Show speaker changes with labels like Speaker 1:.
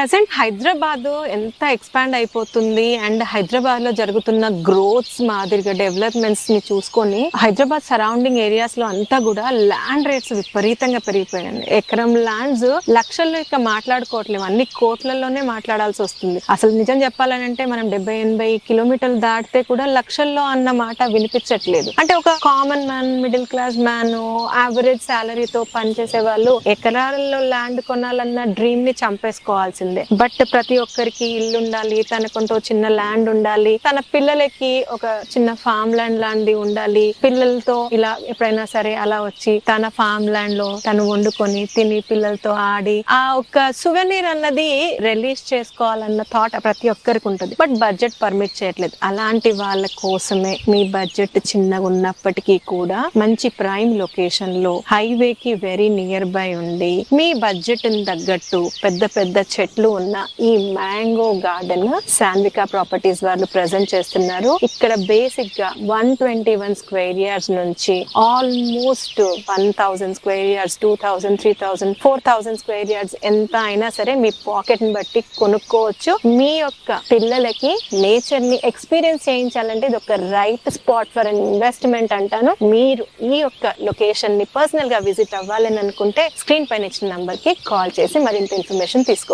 Speaker 1: Present Hyderabad ఎంత expand అయిపోతుంది and Hyderabad లో జరుగుతున్న గ్రోత్స్ మాదిరిగా డెవలప్మెంట్స్ ని చూసుకొని హైదరాబాద్ సరౌండింగ్ ఏరియాస్ లో అంతా కూడా ల్యాండ్ రేట్స్ విపరీతంగా పెరిగిపోయాయి. ఎకరం ల్యాండ్స్ లక్షల్లో ఇక మాట్లాడుకోవట్లేము, అన్ని కోట్లలోనే మాట్లాడాల్సి వస్తుంది. అసలు నిజం చెప్పాలంటే మనం 70-80 కిలోమీటర్లు దాటితే కూడా లక్షల్లో అన్న మాట వినిపించట్లేదు. అంటే ఒక common man, middle class man, average శాలరీతో పనిచేసే వాళ్ళు ఎకరాలలో ల్యాండ్ కొనాలన్న డ్రీమ్ ని చంపేసుకోవాల్సిందే. బట్ ప్రతి ఒక్కరికి ఇల్లు ఉండాలి, తనకంటూ చిన్న ల్యాండ్ ఉండాలి, తన పిల్లలకి ఒక చిన్న ఫామ్ ల్యాండ్ లాంటిది ఉండాలి, పిల్లలతో ఇలా ఎప్పుడైనా సరే అలా వచ్చి తన ఫామ్ ల్యాండ్ లో తను వండుకొని తిని పిల్లలతో ఆడి ఆ ఒక సువెనీర్ అన్నది రిలీజ్ చేసుకోవాలన్న థాట్ ప్రతి ఒక్కరికి ఉంటుంది. బట్ బడ్జెట్ పర్మిట్ చేయట్లేదు. అలాంటి వాళ్ళ కోసమే మీ బడ్జెట్ చిన్నగా ఉన్నప్పటికీ కూడా మంచి ప్రైమ్ లొకేషన్ లో హైవేకి వెరీ నియర్ బై ఉండి మీ బడ్జెట్ తగ్గట్టు పెద్ద పెద్ద చెట్లు ఉన్న ఈ మ్యాంగో గార్డెన్ శాన్విక ప్రాపర్టీస్ వాళ్ళు ప్రెజెంట్ చేస్తున్నారు. ఇక్కడ బేసిక్ గా 121 స్క్వేర్ యార్డ్స్ నుంచి almost 1000 square yards, 2000, 3000, 4000 square yards ఎంత అయినా సరే మీ పాకెట్ ని బట్టి కొనుక్కోవచ్చు. మీ యొక్క పిల్లలకి నేచర్ ని ఎక్స్పీరియన్స్ చేయించాలంటే ఇది ఒక right spot for an investment అంటాను. మీరు ఈ యొక్క లొకేషన్ ని పర్సనల్ గా విజిట్ అవ్వాలని అనుకుంటే స్క్రీన్ పైన ఇచ్చిన నంబర్ కి కాల్ చేసి మరింత ఇన్ఫర్మేషన్ తీసుకోగలరు.